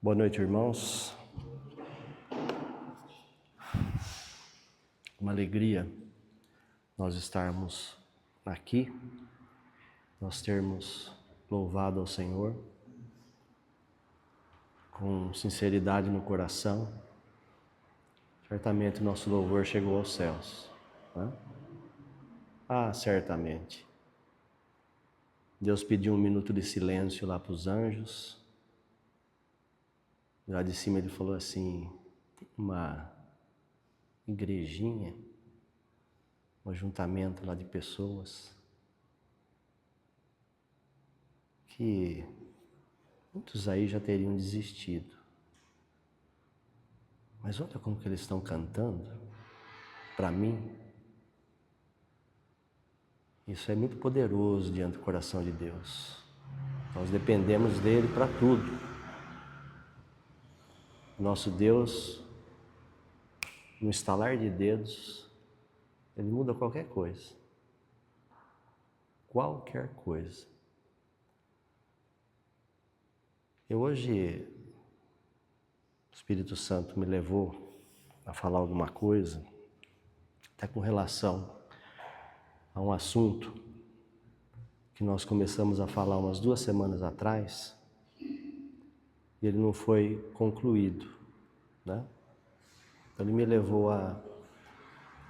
Boa noite, irmãos. Uma alegria nós estarmos aqui, nós termos louvado ao Senhor com sinceridade no coração. Certamente nosso louvor chegou aos céus, né? Certamente. Deus pediu um minuto de silêncio lá para os anjos. Lá de cima ele falou assim: tem uma igrejinha, um ajuntamento lá de pessoas que muitos aí já teriam desistido. Mas olha como que eles estão cantando. Para mim, isso é muito poderoso diante do coração de Deus. Nós dependemos dele para tudo. Nosso Deus, no estalar de dedos, ele muda qualquer coisa. Qualquer coisa. Hoje, o Espírito Santo me levou a falar alguma coisa, até com relação a um assunto que nós começamos a falar umas 2 semanas atrás, e ele não foi concluído, né? Então ele me levou a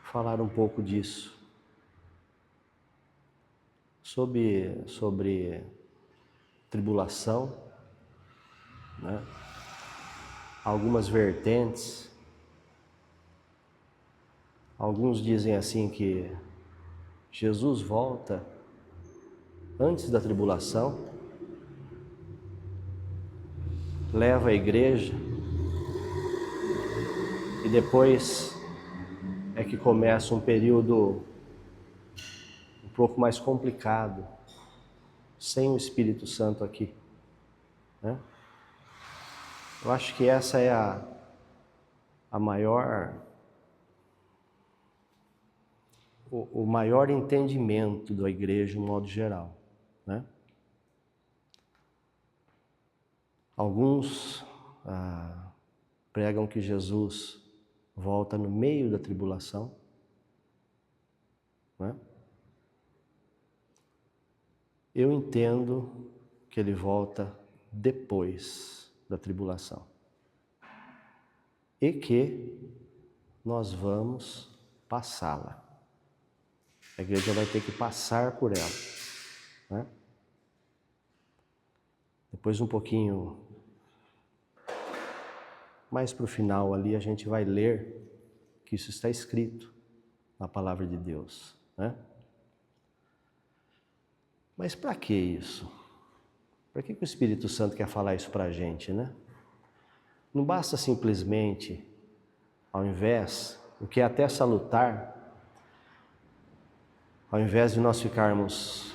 falar um pouco disso, sobre tribulação, né? Algumas vertentes. Alguns dizem assim que Jesus volta antes da tribulação, leva a igreja e depois é que começa um período um pouco mais complicado, sem o Espírito Santo aqui, né? Eu acho que essa é a maior, o maior entendimento da igreja, de um modo geral, né? Alguns pregam que Jesus volta no meio da tribulação, né? Eu entendo que ele volta depois da tribulação e que nós vamos passá-la. A igreja vai ter que passar por ela, né? Depois, um pouquinho mais para o final ali, a gente vai ler que isso está escrito na palavra de Deus, né? Mas para que isso? Para que o Espírito Santo quer falar isso para a gente, né? Não basta simplesmente, ao invés, o que é até salutar, ao invés de nós ficarmos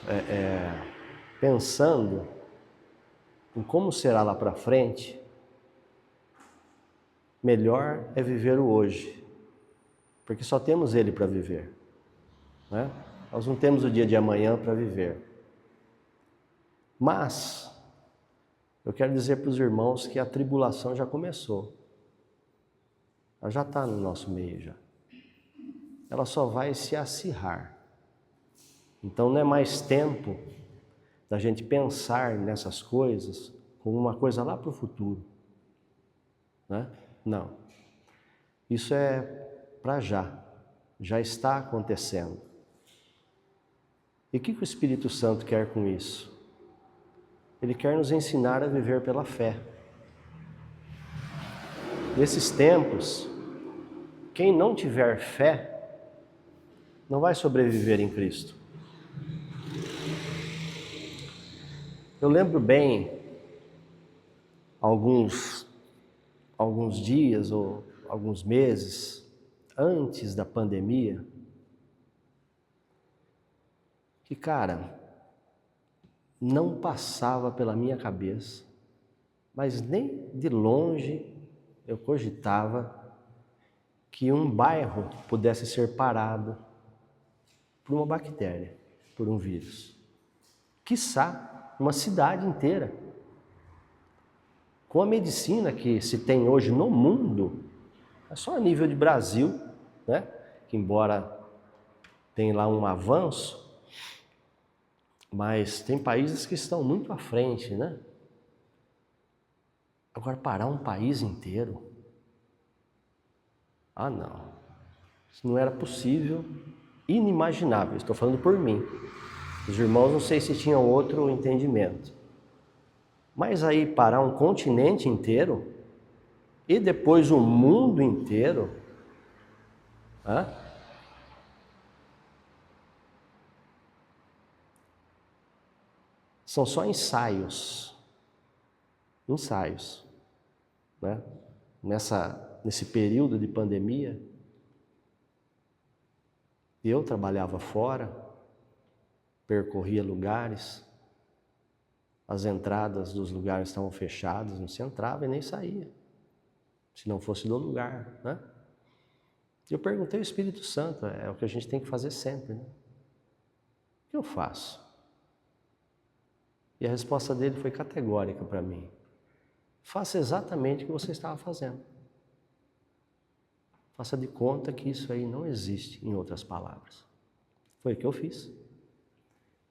pensando em como será lá para frente, melhor é viver o hoje, porque só temos ele para viver, né? Nós não temos o dia de amanhã para viver. Mas eu quero dizer para os irmãos que a tribulação já começou. Ela já está no nosso meio já. Ela só vai se acirrar. Então não é mais tempo da gente pensar nessas coisas como uma coisa lá para o futuro, né? Não. Isso é para já. Já está acontecendo. E o que o Espírito Santo quer com isso? Ele quer nos ensinar a viver pela fé. Nesses tempos, quem não tiver fé não vai sobreviver em Cristo. Eu lembro bem, alguns dias ou alguns meses antes da pandemia, que, cara, não passava pela minha cabeça, mas nem de longe eu cogitava que um bairro pudesse ser parado por uma bactéria, por um vírus. Quiçá uma cidade inteira. Com a medicina que se tem hoje no mundo, é só a nível de Brasil, né? Que embora tenha lá um avanço, mas tem países que estão muito à frente, né? Agora, parar um país inteiro? Ah, não. Isso não era possível, inimaginável. Estou falando por mim. Os irmãos não sei se tinham outro entendimento. Mas aí parar um continente inteiro e depois o mundo inteiro, são só ensaios, né? Nesse período de pandemia, eu trabalhava fora, percorria lugares, as entradas dos lugares estavam fechadas, não se entrava e nem saía, se não fosse do lugar, né? E eu perguntei ao Espírito Santo, é o que a gente tem que fazer sempre, né? O que eu faço? E a resposta dele foi categórica para mim. Faça exatamente o que você estava fazendo. Faça de conta que isso aí não existe, em outras palavras. Foi o que eu fiz.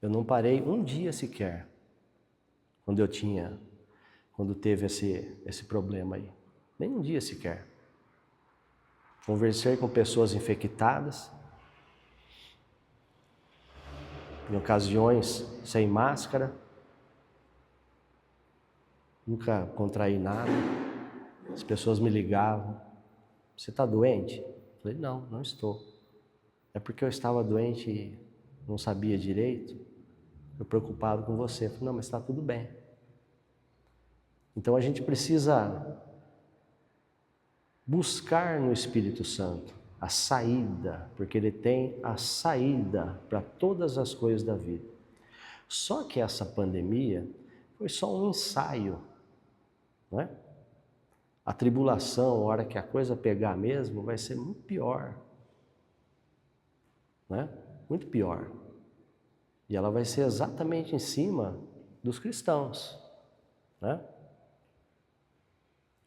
Eu não parei um dia sequer, quando teve esse problema aí. Nem um dia sequer. Conversei com pessoas infectadas, em ocasiões sem máscara, nunca contraí nada. As pessoas me ligavam, você está doente? Eu falei, não estou. É porque eu estava doente e não sabia direito, eu preocupado com você. Eu falei, não, mas está tudo bem. Então a gente precisa buscar no Espírito Santo a saída, porque ele tem a saída para todas as coisas da vida. Só que essa pandemia foi só um ensaio, não é? A tribulação, a hora que a coisa pegar mesmo, vai ser muito pior, né? Muito pior. E ela vai ser exatamente em cima dos cristãos, né?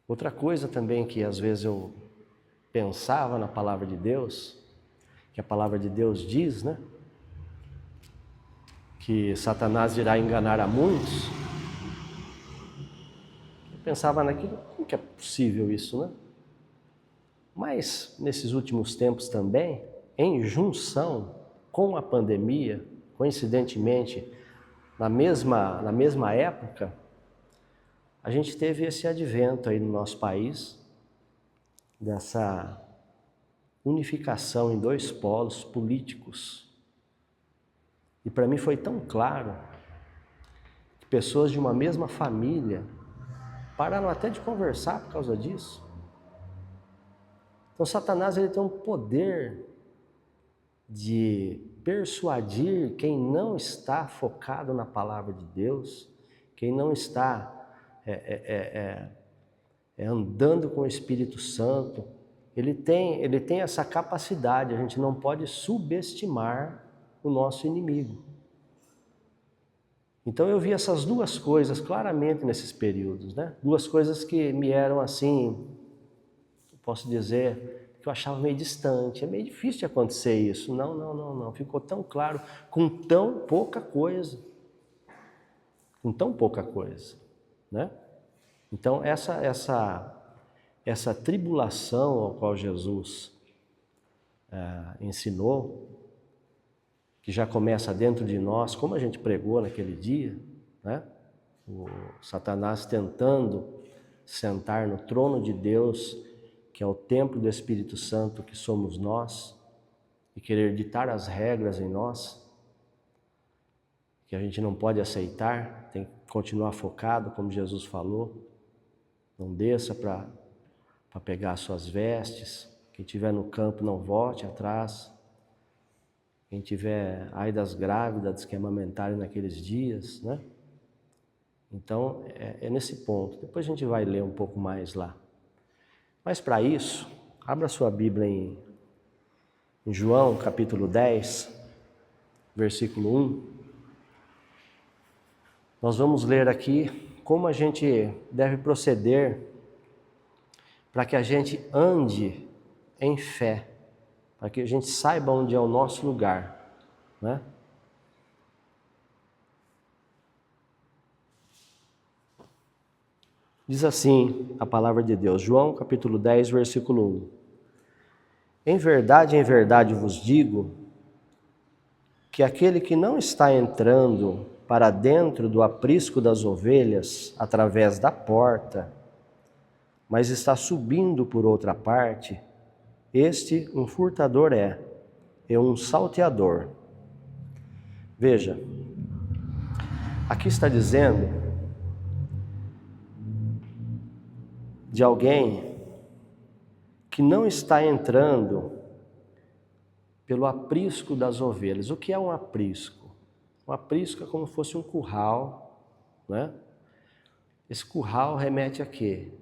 Outra coisa também que às vezes eu pensava na palavra de Deus, que a palavra de Deus diz, né? Que Satanás irá enganar a muitos. Eu pensava naquilo, como que é possível isso, né? Mas nesses últimos tempos também, em junção com a pandemia, coincidentemente, na mesma época, a gente teve esse advento aí no nosso país, dessa unificação em dois polos políticos. E para mim foi tão claro que pessoas de uma mesma família pararam até de conversar por causa disso. Então Satanás ele tem um poder de persuadir quem não está focado na palavra de Deus, quem não está andando com o Espírito Santo. Ele tem essa capacidade, a gente não pode subestimar o nosso inimigo. Então eu vi essas duas coisas claramente nesses períodos, né? Duas coisas que me eram assim, posso dizer, que eu achava meio distante. É meio difícil de acontecer isso. Não. Ficou tão claro com tão pouca coisa. Com tão pouca coisa, né? Então essa tribulação ao qual Jesus ensinou, que já começa dentro de nós, como a gente pregou naquele dia, né? O Satanás tentando sentar no trono de Deus, que é o templo do Espírito Santo que somos nós, e querer ditar as regras em nós, que a gente não pode aceitar, tem que continuar focado, como Jesus falou, não desça para pegar as suas vestes, quem estiver no campo não volte atrás, quem tiver ai das grávidas que amamentarem naqueles dias, né? Então é nesse ponto, depois a gente vai ler um pouco mais lá. Mas para isso, abra sua Bíblia em João capítulo 10, versículo 1. Nós vamos ler aqui como a gente deve proceder para que a gente ande em fé, para que a gente saiba onde é o nosso lugar, né? Diz assim a palavra de Deus, João capítulo 10, versículo 1. Em verdade vos digo, que aquele que não está entrando para dentro do aprisco das ovelhas através da porta, mas está subindo por outra parte, este um furtador é um salteador. Veja, aqui está dizendo de alguém que não está entrando pelo aprisco das ovelhas. O que é um aprisco? Um aprisco é como se fosse um curral, né? Esse curral remete a quê?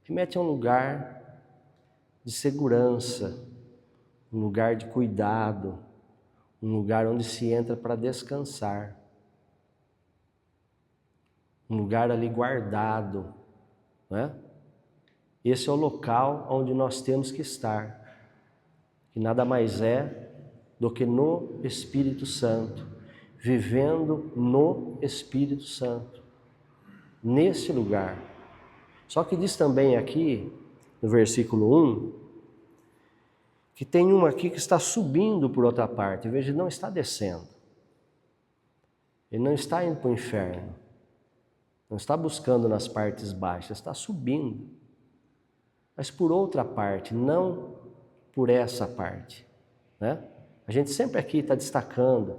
Remete a um lugar de segurança, um lugar de cuidado, um lugar onde se entra para descansar, um lugar ali guardado, né? Esse é o local onde nós temos que estar, que nada mais é do que no Espírito Santo, vivendo no Espírito Santo, nesse lugar. Só que diz também aqui, no versículo 1, que tem um aqui que está subindo por outra parte, veja, ele não está descendo, ele não está indo para o inferno, não está buscando nas partes baixas, está subindo, mas por outra parte, não por essa parte, né? A gente sempre aqui está destacando,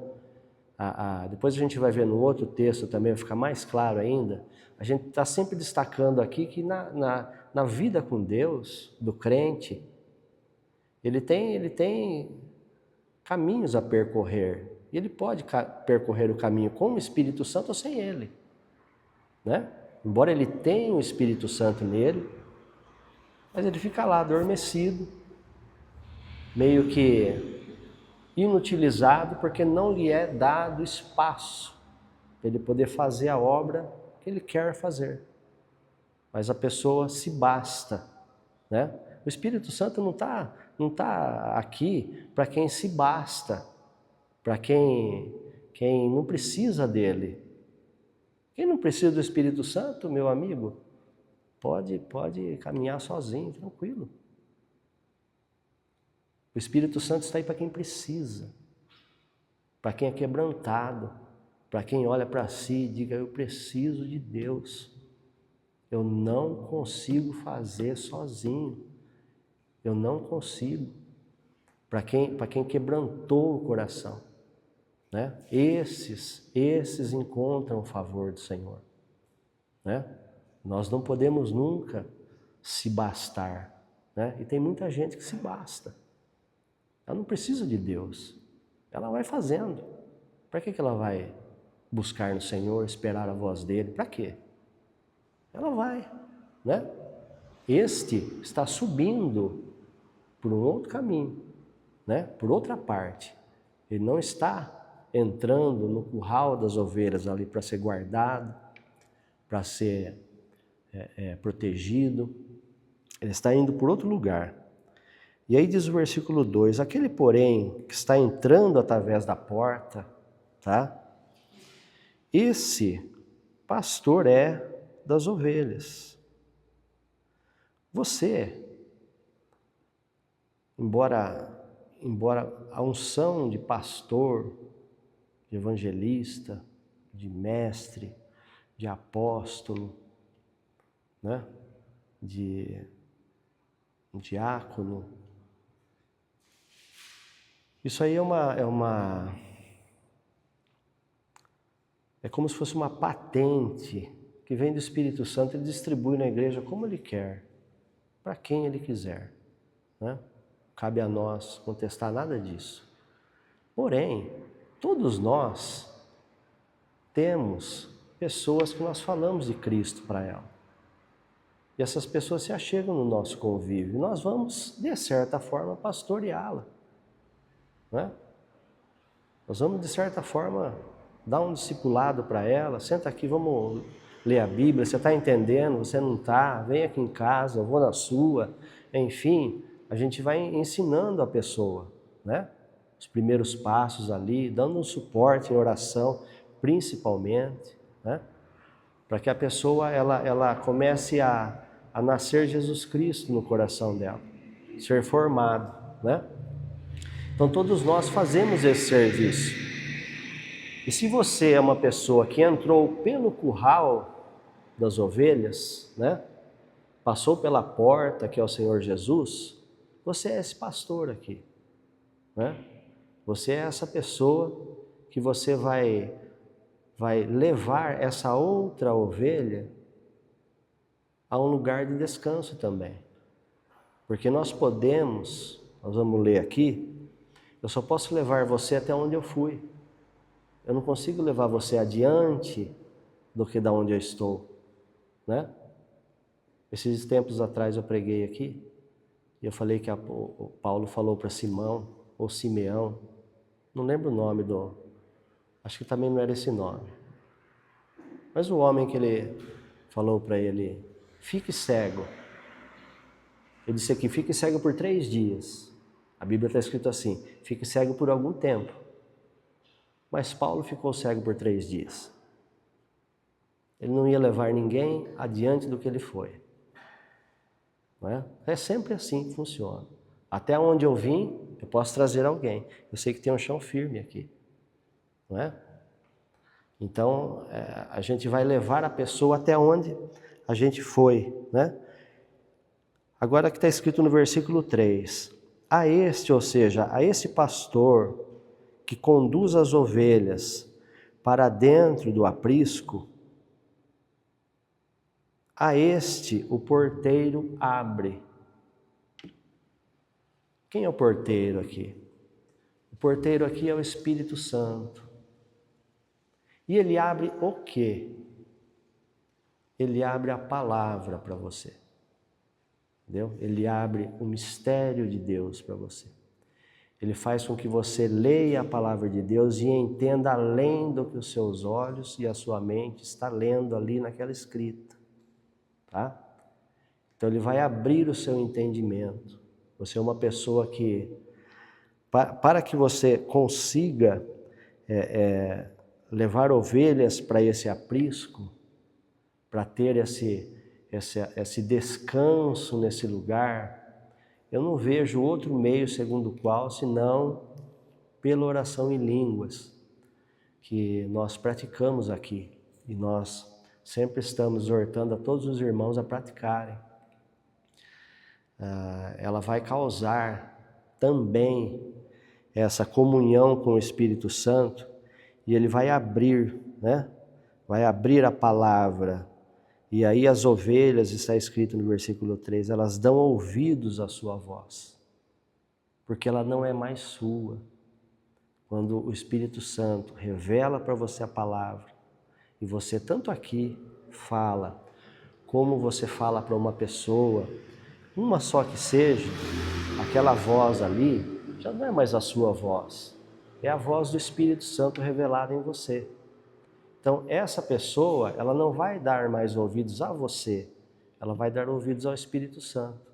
depois a gente vai ver no outro texto também, vai ficar mais claro ainda, a gente está sempre destacando aqui que na vida com Deus, do crente, ele tem caminhos a percorrer, e ele pode percorrer o caminho com o Espírito Santo ou sem ele, né? Embora ele tenha o Espírito Santo nele, mas ele fica lá adormecido, meio que inutilizado, porque não lhe é dado espaço para ele poder fazer a obra que ele quer fazer. Mas a pessoa se basta, né? O Espírito Santo não tá aqui para quem se basta, para quem não precisa dele. Quem não precisa do Espírito Santo, meu amigo, pode caminhar sozinho, tranquilo. O Espírito Santo está aí para quem precisa, para quem é quebrantado, para quem olha para si e diga, eu preciso de Deus, eu não consigo fazer sozinho, eu não consigo. Para quem quebrantou o coração, né? Esses encontram o favor do Senhor, né? Nós não podemos nunca se bastar, né? E tem muita gente que se basta. Ela não precisa de Deus, ela vai fazendo. Para que ela vai buscar no Senhor, esperar a voz dele? Para quê? Ela vai, né? Este está subindo por um outro caminho, né? Por outra parte. Ele não está entrando no curral das ovelhas ali para ser guardado, para ser protegido. Ele está indo por outro lugar. E aí diz o versículo 2, aquele porém que está entrando através da porta, tá? Esse pastor é das ovelhas. Você, embora a unção de pastor, de evangelista, de mestre, de apóstolo, né? De diácono, isso aí é como se fosse uma patente que vem do Espírito Santo, ele distribui na igreja como ele quer, para quem ele quiser, né? Cabe a nós contestar nada disso. Porém, todos nós temos pessoas que nós falamos de Cristo para ela. E essas pessoas se achegam no nosso convívio. Nós vamos, de certa forma, pastoreá-la, né? Nós vamos, de certa forma, dar um discipulado para ela. Senta aqui, vamos ler a Bíblia, você está entendendo, você não está, vem aqui em casa, eu vou na sua, enfim, a gente vai ensinando a pessoa, né? Os primeiros passos ali, dando um suporte em oração, principalmente, né? Para que a pessoa ela comece a nascer Jesus Cristo no coração dela, ser formado, né? Então todos nós fazemos esse serviço. E se você é uma pessoa que entrou pelo curral das ovelhas, né? Passou pela porta que é o Senhor Jesus, você é esse pastor aqui, né? Você é essa pessoa que você vai levar essa outra ovelha a um lugar de descanso também. Porque nós vamos ler aqui, eu só posso levar você até onde eu fui. Eu não consigo levar você adiante do que da onde eu estou, né? Esses tempos atrás eu preguei aqui, e eu falei que o Paulo falou para Simão, ou Simeão, não lembro o nome acho que também não era esse nome. Mas o homem que ele falou para ele, fique cego. Ele disse aqui, fique cego por 3 dias. A Bíblia está escrito assim, fique cego por algum tempo. Mas Paulo ficou cego por 3 dias. Ele não ia levar ninguém adiante do que ele foi. Não é? É sempre assim que funciona. Até onde eu vim, eu posso trazer alguém. Eu sei que tem um chão firme aqui. Não é? Então, a gente vai levar a pessoa até onde a gente foi, né? Agora que está escrito no versículo 3, ou seja, a esse pastor que conduz as ovelhas para dentro do aprisco, a este o porteiro abre. Quem é o porteiro aqui? O porteiro aqui é o Espírito Santo. E ele abre o quê? Ele abre a palavra para você. Entendeu? Ele abre o mistério de Deus para você. Ele faz com que você leia a palavra de Deus e entenda além do que os seus olhos e a sua mente está lendo ali naquela escrita. Tá? Então ele vai abrir o seu entendimento. Você é uma pessoa que, para que você consiga levar ovelhas para esse aprisco, para ter esse descanso nesse lugar, eu não vejo outro meio segundo o qual, senão pela oração em línguas, que nós praticamos aqui. E nós sempre estamos exortando a todos os irmãos a praticarem. Ela vai causar também essa comunhão com o Espírito Santo, e ele vai abrir, né? Vai abrir a palavra. E aí as ovelhas, está escrito no versículo 3, elas dão ouvidos à sua voz, porque ela não é mais sua. Quando o Espírito Santo revela para você a palavra, e você tanto aqui fala, como você fala para uma pessoa, uma só que seja, aquela voz ali já não é mais a sua voz, é a voz do Espírito Santo revelada em você. Então essa pessoa, ela não vai dar mais ouvidos a você, ela vai dar ouvidos ao Espírito Santo,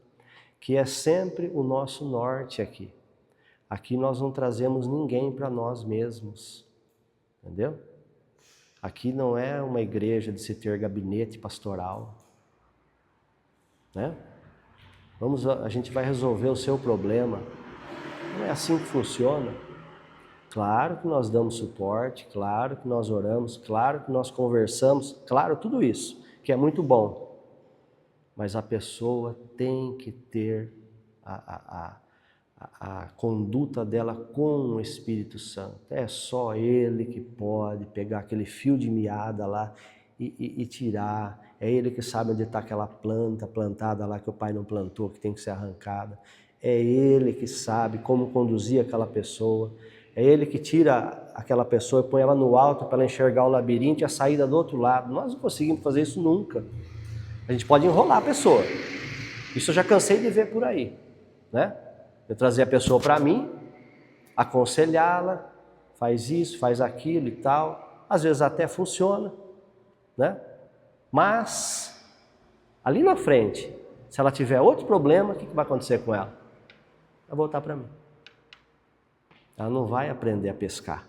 que é sempre o nosso norte aqui. Aqui nós não trazemos ninguém para nós mesmos, entendeu? Aqui não é uma igreja de se ter gabinete pastoral, né? A gente vai resolver o seu problema. Não é assim que funciona. Claro que nós damos suporte, claro que nós oramos, claro que nós conversamos, claro, tudo isso, que é muito bom. Mas a pessoa tem que ter a conduta dela com o Espírito Santo. É só Ele que pode pegar aquele fio de meada lá e tirar. É Ele que sabe onde está aquela planta plantada lá que o pai não plantou, que tem que ser arrancada. É Ele que sabe como conduzir aquela pessoa. É Ele que tira aquela pessoa e põe ela no alto para ela enxergar o labirinto e a saída do outro lado. Nós não conseguimos fazer isso nunca. A gente pode enrolar a pessoa. Isso eu já cansei de ver por aí, né? Eu trazer a pessoa para mim, aconselhá-la, faz isso, faz aquilo e tal. Às vezes até funciona, né? Mas, ali na frente, se ela tiver outro problema, o que vai acontecer com ela? Vai voltar para mim. Ela não vai aprender a pescar.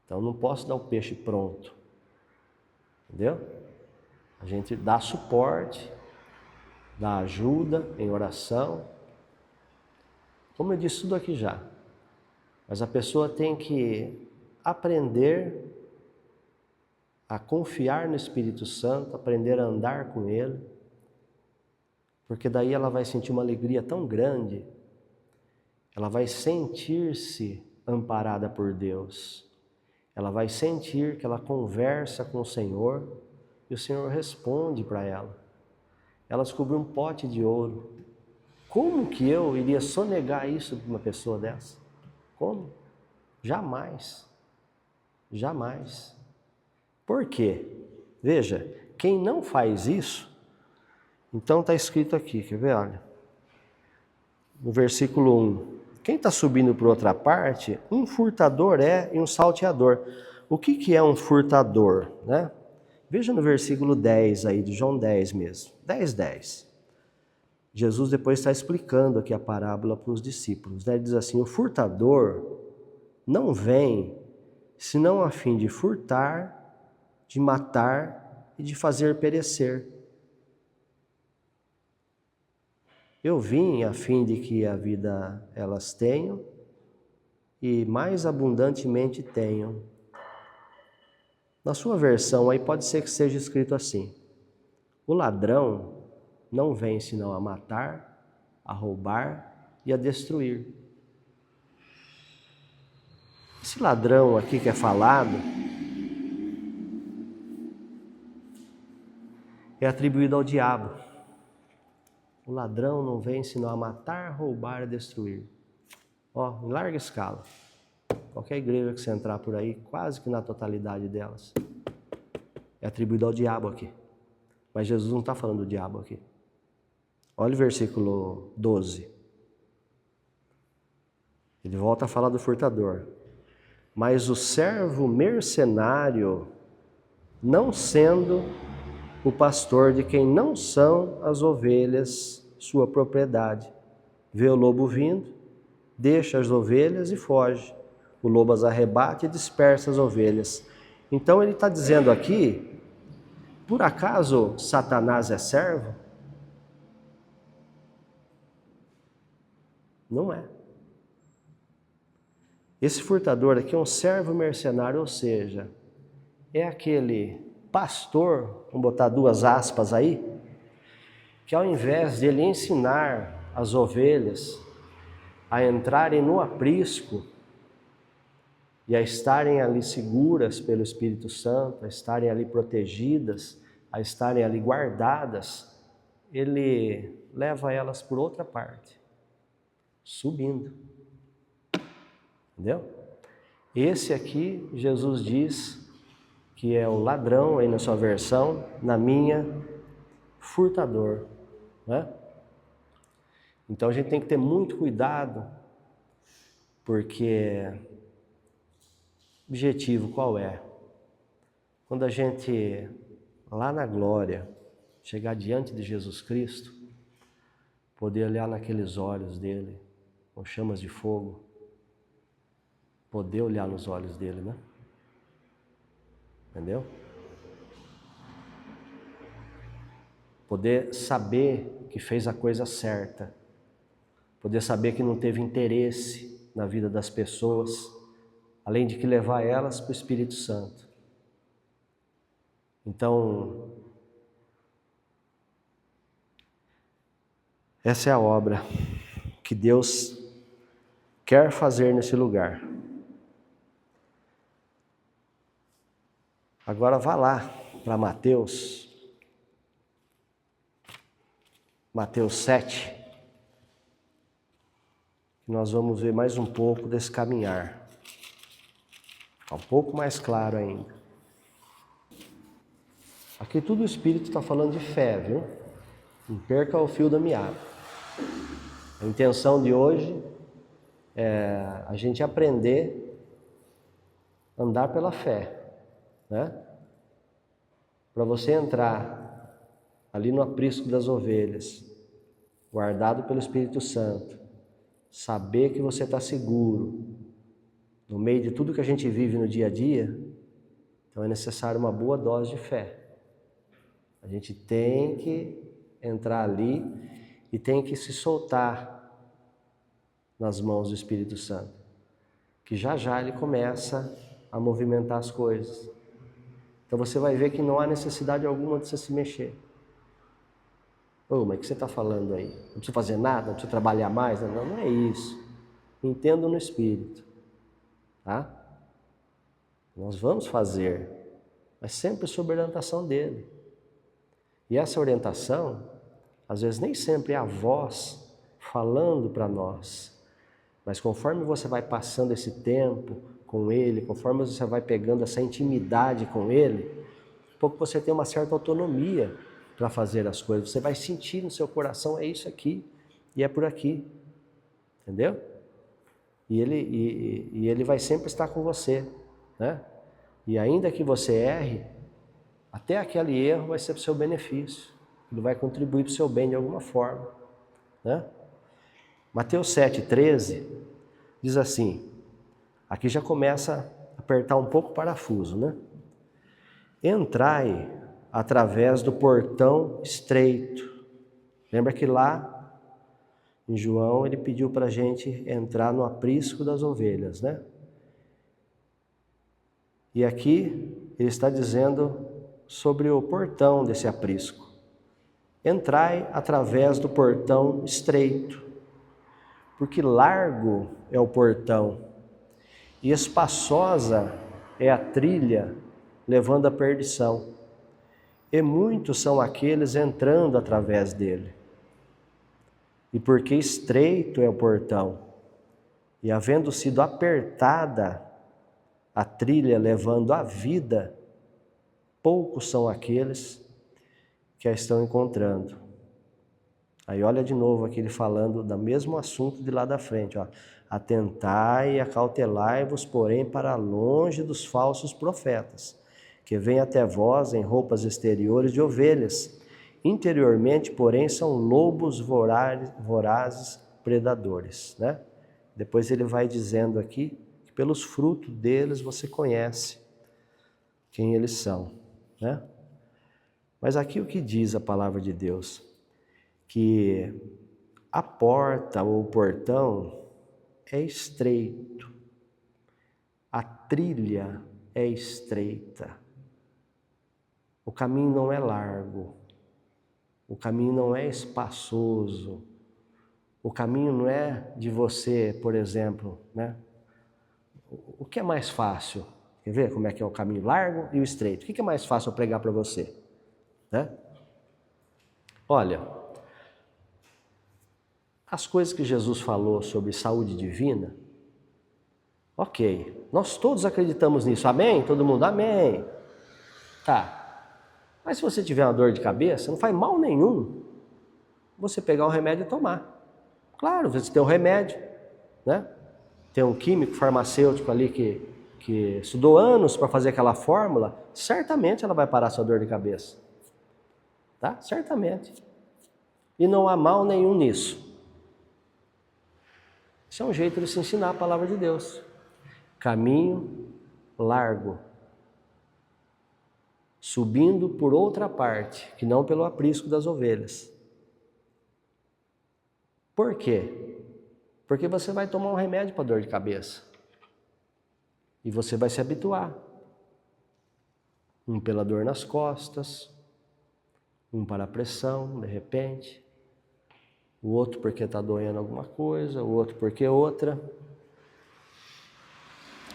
Então, não posso dar o peixe pronto. Entendeu? A gente dá suporte, dá ajuda em oração. Como eu disse tudo aqui já. Mas a pessoa tem que aprender a confiar no Espírito Santo, aprender a andar com Ele, porque daí ela vai sentir uma alegria tão grande, ela vai sentir-se amparada por Deus, ela vai sentir que ela conversa com o Senhor e o Senhor responde para ela. Ela descobriu um pote de ouro. Como que eu iria sonegar isso para uma pessoa dessa? Como? Jamais. Jamais. Por quê? Veja, quem não faz isso, então está escrito aqui, quer ver? Olha, no versículo 1. Quem está subindo para outra parte, um furtador é e um salteador. O que é um furtador, né? Veja no versículo 10 aí, de João 10 mesmo, 10. Jesus depois está explicando aqui a parábola para os discípulos, né? Ele diz assim, o furtador não vem senão a fim de furtar, de matar e de fazer perecer. Eu vim a fim de que a vida elas tenham e mais abundantemente tenham. Na sua versão aí pode ser que seja escrito assim, o ladrão não vem senão a matar, a roubar e a destruir. Esse ladrão aqui que é falado é atribuído ao diabo. O ladrão não vem senão a matar, roubar e destruir. Ó, em larga escala. Qualquer igreja que você entrar por aí, quase que na totalidade delas, é atribuído ao diabo aqui. Mas Jesus não está falando do diabo aqui. Olha o versículo 12. Ele volta a falar do furtador. Mas o servo mercenário, não sendo o pastor de quem não são as ovelhas sua propriedade, vê o lobo vindo, deixa as ovelhas e foge. O lobo as arrebata e dispersa as ovelhas. Então ele está dizendo aqui, por acaso Satanás é servo? Não é. Esse furtador aqui é um servo mercenário, ou seja, é aquele pastor, vamos botar 2 aspas aí, que ao invés de ele ensinar as ovelhas a entrarem no aprisco e a estarem ali seguras pelo Espírito Santo, a estarem ali protegidas, a estarem ali guardadas, ele leva elas por outra parte, subindo. Entendeu? Esse aqui, Jesus diz que é o ladrão, aí na sua versão, na minha, furtador, né? Então a gente tem que ter muito cuidado, porque o objetivo qual é? Quando a gente, lá na glória, chegar diante de Jesus Cristo, poder olhar naqueles olhos dele, com chamas de fogo, poder olhar nos olhos dele, né? Entendeu? Poder saber que fez a coisa certa, poder saber que não teve interesse na vida das pessoas, além de que levar elas para o Espírito Santo. Então, essa é a obra que Deus quer fazer nesse lugar. Agora vá lá para Mateus 7, que nós vamos ver mais um pouco desse caminhar. Fica um pouco mais claro ainda. Aqui tudo o Espírito está falando de fé, viu? Não perca o fio da meada. A intenção de hoje é a gente aprender a andar pela fé, né? para você entrar ali no aprisco das ovelhas, guardado pelo Espírito Santo, saber que você está seguro no meio de tudo que a gente vive no dia a dia, então é necessário uma boa dose de fé. A gente tem que entrar ali e tem que se soltar nas mãos do Espírito Santo, que já já ele começa a movimentar as coisas. Então você vai ver que não há necessidade alguma de você se mexer. Mas o que você está falando aí? Não precisa fazer nada? Não precisa trabalhar mais? Não, não é isso. Entendo no Espírito. Tá? Nós vamos fazer, mas sempre sob a orientação dele. E essa orientação, às vezes nem sempre é a voz falando para nós, mas conforme você vai passando esse tempo com ele, conforme você vai pegando essa intimidade com ele, pouco você tem uma certa autonomia para fazer as coisas. Você vai sentir no seu coração, é isso aqui e é por aqui. Entendeu? E ele vai sempre estar com você, né? E ainda que você erre, até aquele erro vai ser para o seu benefício. Ele vai contribuir para o seu bem de alguma forma, né? Mateus 7,13 diz assim, aqui já começa a apertar um pouco o parafuso, né? Entrai através do portão estreito. Lembra que lá em João ele pediu para a gente entrar no aprisco das ovelhas, né? E aqui ele está dizendo sobre o portão desse aprisco. Entrai através do portão estreito, porque largo é o portão e espaçosa é a trilha levando à perdição. E muitos são aqueles entrando através dele. E porque estreito é o portão, e havendo sido apertada a trilha levando à vida, poucos são aqueles que a estão encontrando. Aí olha de novo aqui ele falando do mesmo assunto de lá da frente, ó. Atentai e acautelai-vos, porém, para longe dos falsos profetas, que vêm até vós em roupas exteriores de ovelhas, interiormente, porém, são lobos vorazes predadores, né? Depois ele vai dizendo aqui que pelos frutos deles você conhece quem eles são, né? Mas aqui o que diz a palavra de Deus? Que a porta ou o portão é estreito, a trilha é estreita, o caminho não é largo, o caminho não é espaçoso, o caminho não é de você, por exemplo, né? O que é mais fácil? Quer ver como é que é o caminho largo e o estreito? O que é mais fácil eu pregar para você? Né? Olha, as coisas que Jesus falou sobre saúde divina, ok, nós todos acreditamos nisso, amém? Todo mundo, amém. Tá, mas se você tiver uma dor de cabeça, não faz mal nenhum você pegar um remédio e tomar. Claro, você tem um remédio, né? Tem um químico farmacêutico ali que estudou anos para fazer aquela fórmula, certamente ela vai parar a sua dor de cabeça. Tá? Certamente. E não há mal nenhum nisso. Isso é um jeito de se ensinar a palavra de Deus. Caminho largo. Subindo por outra parte, que não pelo aprisco das ovelhas. Por quê? Porque você vai tomar um remédio para dor de cabeça. E você vai se habituar. Um pela dor nas costas, um para a pressão, de repente. O outro porque está doendo alguma coisa, o outro porque outra.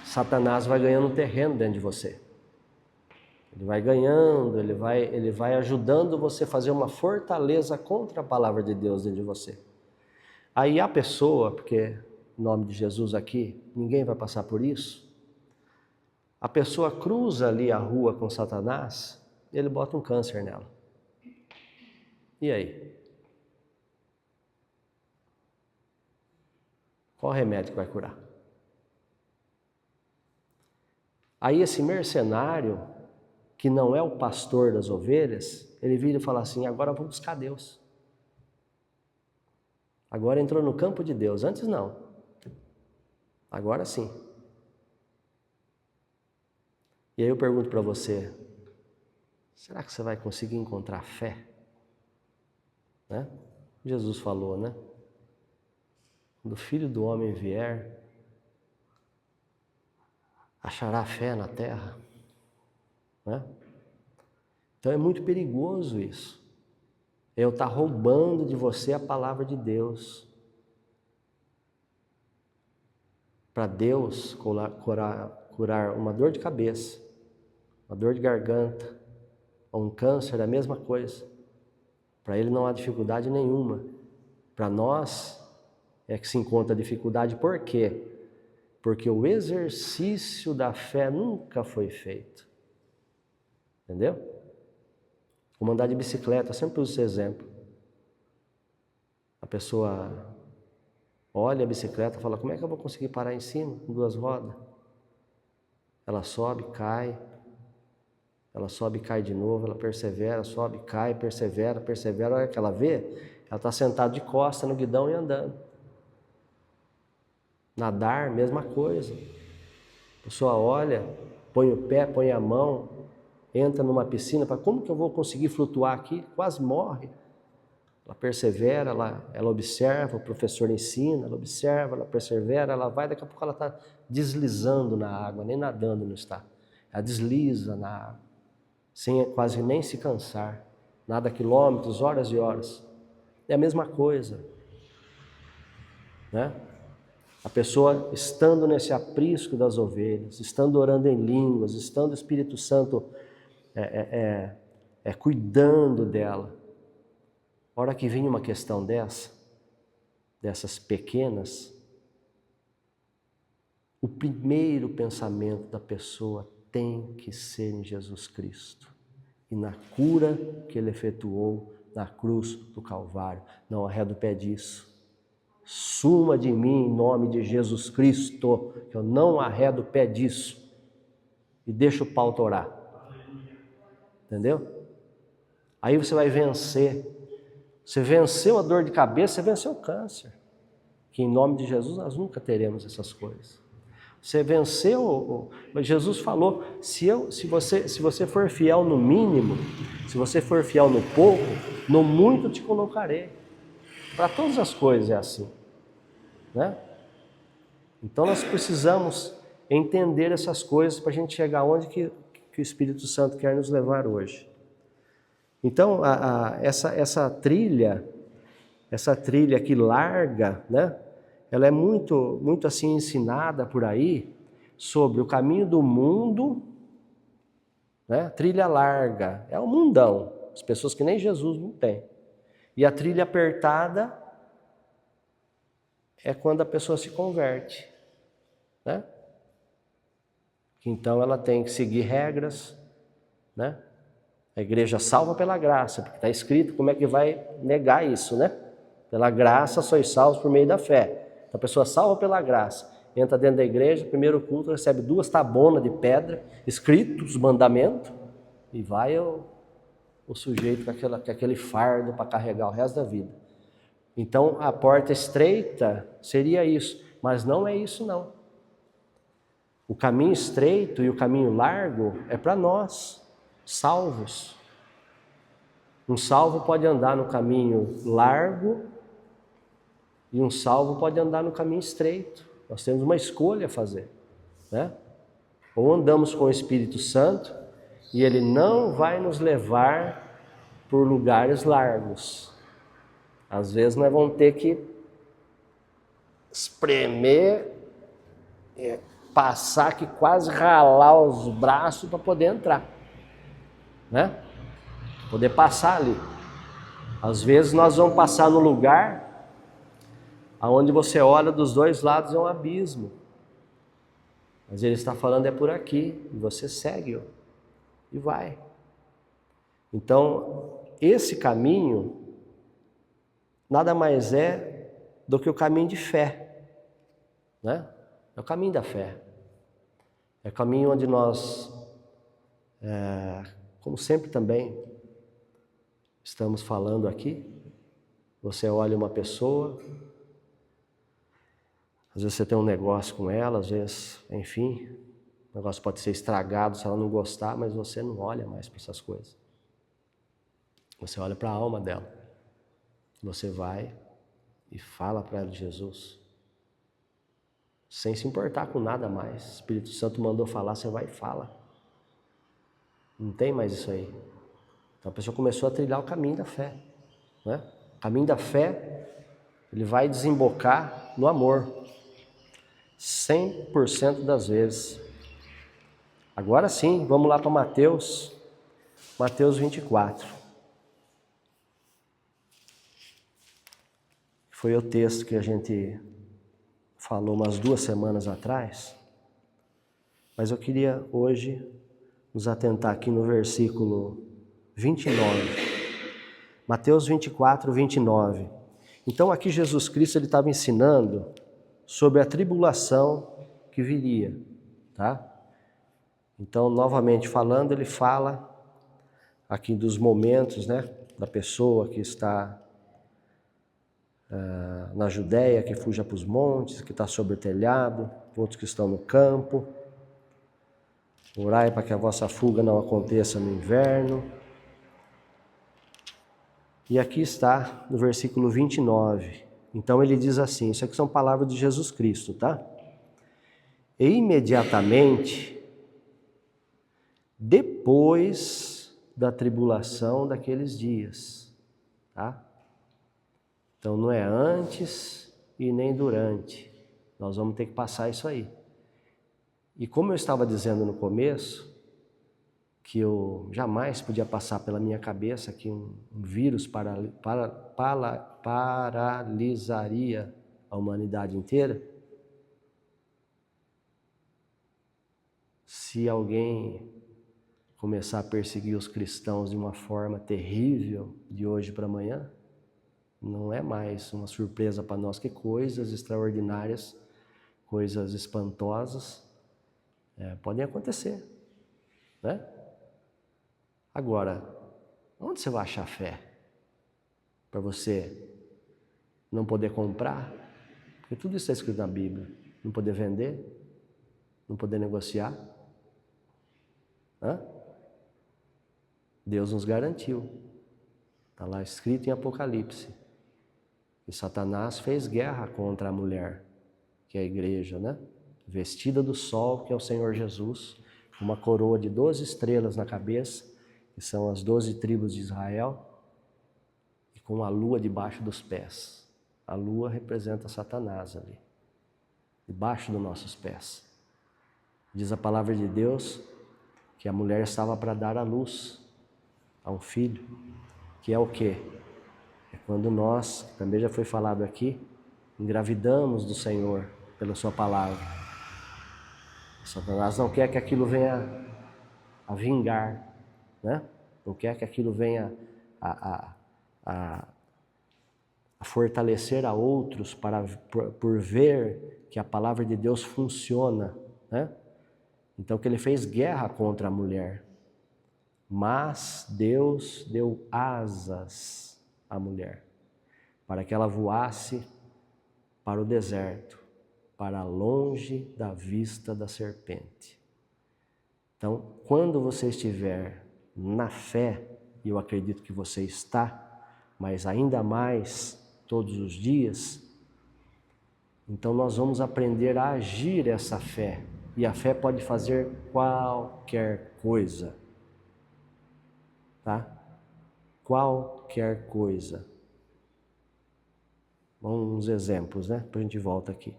Satanás vai ganhando terreno dentro de você. Ele vai ganhando, ele vai ajudando você a fazer uma fortaleza contra a palavra de Deus dentro de você. Aí a pessoa, porque em nome de Jesus aqui, ninguém vai passar por isso, a pessoa cruza ali a rua com Satanás e ele bota um câncer nela. E aí? Qual remédio que vai curar? Aí esse mercenário que não é o pastor das ovelhas, ele vira e fala assim, agora eu vou buscar Deus. Agora entrou no campo de Deus, antes não. Agora sim. E aí eu pergunto para você, será que você vai conseguir encontrar fé? Né? Jesus falou, né? Quando o Filho do Homem vier, achará fé na terra? Né? Então é muito perigoso isso. Eu estar roubando de você a palavra de Deus. Para Deus curar uma dor de cabeça, uma dor de garganta, ou um câncer, é a mesma coisa. Para Ele não há dificuldade nenhuma. Para nós é que se encontra dificuldade. Por quê? Porque o exercício da fé nunca foi feito. Entendeu? Como andar de bicicleta, eu sempre uso esse exemplo. A pessoa olha a bicicleta e fala, como é que eu vou conseguir parar em cima, com 2 rodas? Ela sobe, cai. Ela sobe e cai de novo, ela persevera, sobe, cai, persevera. A hora que ela vê, ela está sentada de costas no guidão e andando. Nadar, mesma coisa. A pessoa olha, põe o pé, põe a mão, entra numa piscina, fala, como que eu vou conseguir flutuar aqui? Quase morre. Ela persevera, ela observa, o professor ensina, ela observa, ela persevera, ela vai, daqui a pouco ela está deslizando na água, nem nadando não está. Ela desliza na água, sem quase nem se cansar. Nada quilômetros, horas e horas. É a mesma coisa. Né? A pessoa estando nesse aprisco das ovelhas, estando orando em línguas, estando o Espírito Santo cuidando dela. A hora que vem uma questão dessas pequenas, o primeiro pensamento da pessoa tem que ser em Jesus Cristo e na cura que Ele efetuou na cruz do Calvário. Não arredo o pé disso. Suma de mim em nome de Jesus Cristo, que eu não arredo o pé disso e deixo o pau torar. Entendeu? Aí você vai vencer. Você venceu a dor de cabeça, você venceu o câncer. Que em nome de Jesus nós nunca teremos essas coisas. Você venceu, Jesus falou, se você for fiel no mínimo, se você for fiel no pouco, no muito te colocarei. Para todas as coisas é assim. Né? Então nós precisamos entender essas coisas para a gente chegar onde que o Espírito Santo quer nos levar hoje. Então, essa trilha que larga, né? Ela é muito assim ensinada por aí sobre o caminho do mundo, né? Trilha larga, é um mundão, as pessoas que nem Jesus não tem. E a trilha apertada é quando a pessoa se converte, né? Então ela tem que seguir regras, né? A igreja salva pela graça, porque está escrito, como é que vai negar isso, né? Pela graça sois salvos por meio da fé. Então a pessoa salva pela graça, entra dentro da igreja, primeiro culto, recebe 2 tabonas de pedra, escritos os mandamentos, e vai o sujeito com aquele fardo para carregar o resto da vida. Então a porta estreita seria isso, mas não é isso não. O caminho estreito e o caminho largo é para nós, salvos. Um salvo pode andar no caminho largo e um salvo pode andar no caminho estreito. Nós temos uma escolha a fazer, né? Ou andamos com o Espírito Santo e Ele não vai nos levar por lugares largos. Às vezes nós vamos ter que espremer, passar aqui, quase ralar os braços para poder entrar, né? Poder passar ali. Às vezes nós vamos passar no lugar onde você olha dos 2 lados é um abismo. Mas Ele está falando é por aqui, e você segue e vai. Então, esse caminho nada mais é do que o caminho de fé, né? É o caminho da fé. É o caminho onde nós como sempre também estamos falando aqui, você olha uma pessoa, às vezes você tem um negócio com ela, às vezes, enfim, o negócio pode ser estragado se ela não gostar, mas você não olha mais para essas coisas. Você olha para a alma dela. Você vai e fala para ela de Jesus. Sem se importar com nada mais. O Espírito Santo mandou falar, você vai e fala. Não tem mais isso aí. Então a pessoa começou a trilhar o caminho da fé, né? O caminho da fé, ele vai desembocar no amor. 100% das vezes. Agora sim, vamos lá para Mateus 24. Foi o texto que a gente falou umas 2 semanas atrás, mas eu queria hoje nos atentar aqui no versículo 29. Mateus 24, 29. Então aqui Jesus Cristo ele estava ensinando sobre a tribulação que viria, tá? Então, novamente falando, ele fala aqui dos momentos, né, da pessoa que está na Judéia, que fuja para os montes, que está sobre o telhado, outros que estão no campo. Orai para que a vossa fuga não aconteça no inverno. E aqui está no versículo 29. Então ele diz assim, isso aqui são palavras de Jesus Cristo, tá? E imediatamente, depois da tribulação daqueles dias, tá? Então não é antes e nem durante. Nós vamos ter que passar isso aí. E como eu estava dizendo no começo, que eu jamais podia passar pela minha cabeça que um vírus paralisaria a humanidade inteira, se alguém começar a perseguir os cristãos de uma forma terrível de hoje para amanhã, não é mais uma surpresa para nós que coisas extraordinárias, coisas espantosas podem acontecer, né? Agora, onde você vai achar fé para você não poder comprar? Porque tudo isso está escrito na Bíblia. Não poder vender, não poder negociar. Deus nos garantiu. Está lá escrito em Apocalipse. E Satanás fez guerra contra a mulher, que é a igreja, né? Vestida do sol, que é o Senhor Jesus, com uma coroa de 12 estrelas na cabeça, que são as 12 tribos de Israel, e com a lua debaixo dos pés. A lua representa Satanás ali, debaixo dos nossos pés. Diz a palavra de Deus que a mulher estava para dar à luz a um filho, que é o quê? É quando nós, também já foi falado aqui, engravidamos do Senhor pela sua palavra. Satanás não quer que aquilo venha a vingar, né? Não quer que aquilo venha a fortalecer a outros por ver que a palavra de Deus funciona, né? Então que ele fez guerra contra a mulher, mas Deus deu asas à mulher, para que ela voasse para o deserto, para longe da vista da serpente. Então, quando você estiver na fé, e eu acredito que você está, mas ainda mais todos os dias, então nós vamos aprender a agir essa fé. E a fé pode fazer qualquer coisa, tá? Qualquer coisa. Vamos uns exemplos, né? Depois a gente volta aqui.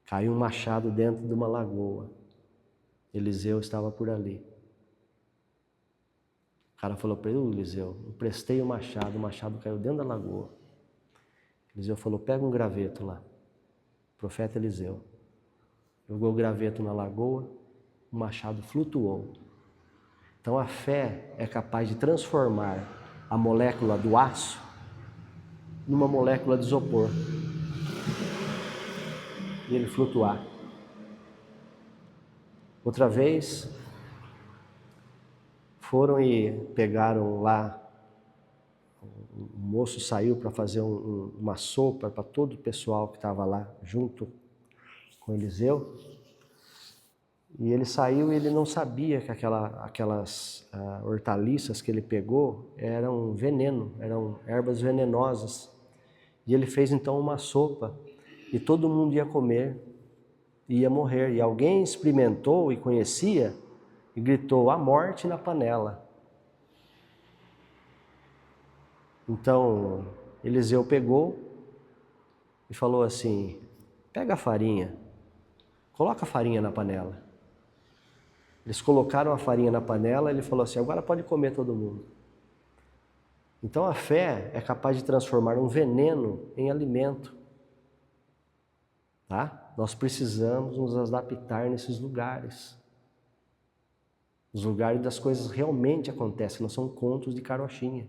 Caiu um machado dentro de uma lagoa. Eliseu estava por ali. O cara falou para ele, Eliseu, emprestei o machado caiu dentro da lagoa. Eliseu falou, pega um graveto lá. O profeta Eliseu jogou o graveto na lagoa, o machado flutuou. Então a fé é capaz de transformar a molécula do aço numa molécula de isopor e ele flutuar. Outra vez, foram e pegaram lá, o moço saiu para fazer uma sopa para todo o pessoal que estava lá junto com Eliseu. E ele saiu e ele não sabia que aquelas hortaliças que ele pegou eram veneno, eram ervas venenosas. E ele fez então uma sopa e todo mundo ia comer e ia morrer. E alguém experimentou e conhecia e gritou: a morte na panela. Então Eliseu pegou e falou assim: pega a farinha, coloca a farinha na panela. Eles colocaram a farinha na panela e ele falou assim: agora pode comer todo mundo. Então a fé é capaz de transformar um veneno em alimento. Tá? Nós precisamos nos adaptar nesses lugares. Os lugares das coisas realmente acontecem, não são contos de carochinha.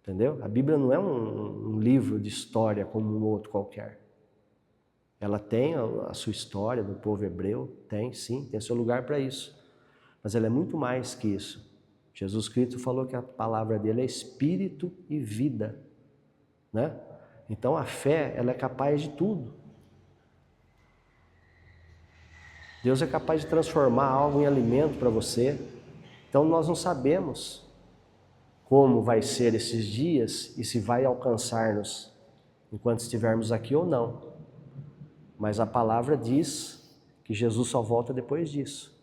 Entendeu? A Bíblia não é um livro de história como um outro qualquer. Ela tem a sua história do povo hebreu, tem seu lugar para isso. Mas ela é muito mais que isso. Jesus Cristo falou que a palavra dele é espírito e vida, né? Então a fé, ela é capaz de tudo. Deus é capaz de transformar algo em alimento para você. Então nós não sabemos como vai ser esses dias e se vai alcançar-nos enquanto estivermos aqui ou não. Mas a palavra diz que Jesus só volta depois disso.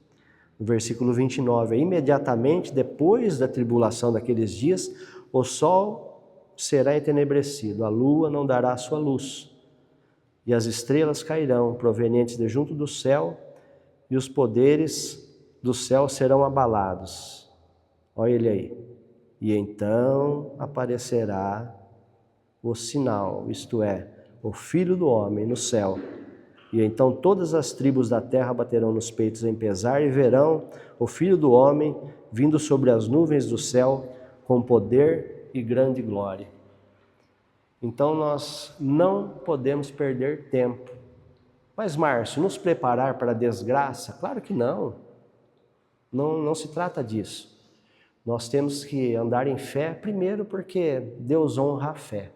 No versículo 29, imediatamente depois da tribulação daqueles dias, o sol será entenebrecido, a lua não dará a sua luz, e as estrelas cairão, provenientes de junto do céu, e os poderes do céu serão abalados. Olha ele aí. E então aparecerá o sinal, isto é, o Filho do Homem no céu. E então todas as tribos da terra baterão nos peitos em pesar e verão o Filho do Homem vindo sobre as nuvens do céu com poder e grande glória. Então nós não podemos perder tempo. Mas, Márcio, nos preparar para a desgraça? Claro que não. Não se trata disso. Nós temos que andar em fé, primeiro porque Deus honra a fé,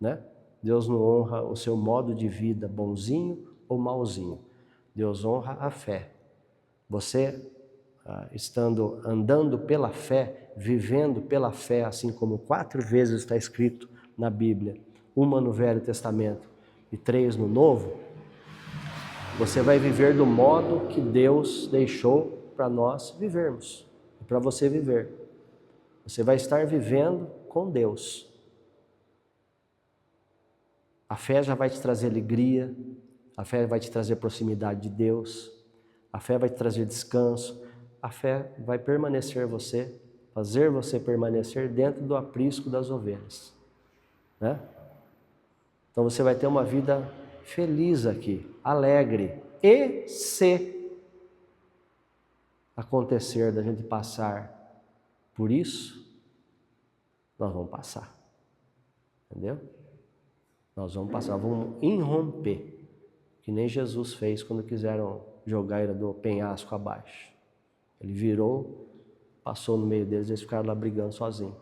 né? Deus não honra o seu modo de vida bonzinho ou malzinho. Deus honra a fé. Você, andando pela fé, vivendo pela fé, assim como 4 vezes está escrito na Bíblia, uma no Velho Testamento e 3 no Novo, você vai viver do modo que Deus deixou para nós vivermos, e para você viver. Você vai estar vivendo com Deus. A fé já vai te trazer alegria, a fé vai te trazer proximidade de Deus, a fé vai te trazer descanso, a fé vai permanecer você, fazer você permanecer dentro do aprisco das ovelhas, né? Então você vai ter uma vida feliz aqui, alegre. E se acontecer da gente passar por isso, nós vamos passar, entendeu? Nós vamos passar, vamos irromper, que nem Jesus fez quando quiseram jogar ele do penhasco abaixo. Ele virou, passou no meio deles e eles ficaram lá brigando sozinhos,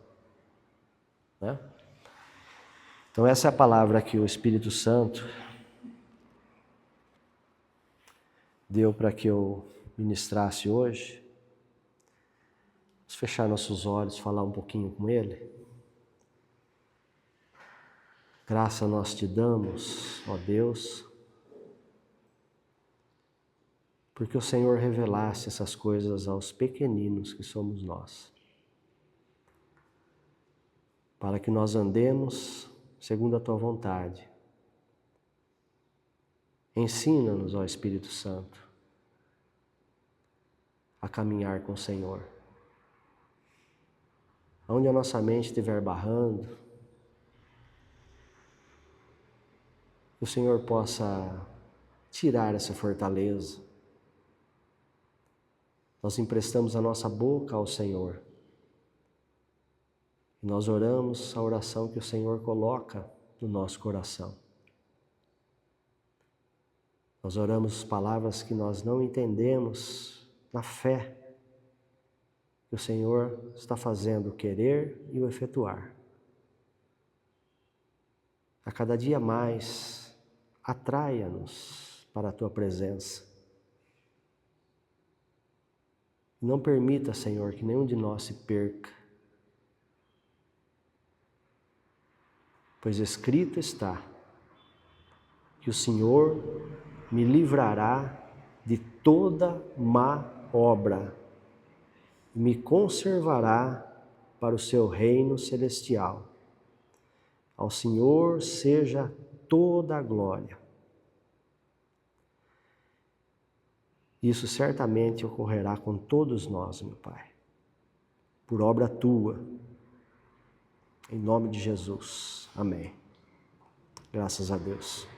né? Então essa é a palavra que o Espírito Santo deu para que eu ministrasse hoje. Vamos fechar nossos olhos, falar um pouquinho com Ele. Graça nós te damos, ó Deus, porque o Senhor revelasse essas coisas aos pequeninos que somos nós, para que nós andemos segundo a Tua vontade. Ensina-nos, ó Espírito Santo, a caminhar com o Senhor. Onde a nossa mente estiver barrando, que o Senhor possa tirar essa fortaleza. Nós emprestamos a nossa boca ao Senhor. E nós oramos a oração que o Senhor coloca no nosso coração. Nós oramos palavras que nós não entendemos na fé. que o Senhor está fazendo o querer e o efetuar. A cada dia mais, atraia-nos para a Tua presença. Não permita, Senhor, que nenhum de nós se perca, pois escrito está que o Senhor me livrará de toda má obra e me conservará para o seu reino celestial. Ao Senhor seja toda a glória. Isso certamente ocorrerá com todos nós, meu Pai, por obra Tua, em nome de Jesus. Amém. Graças a Deus.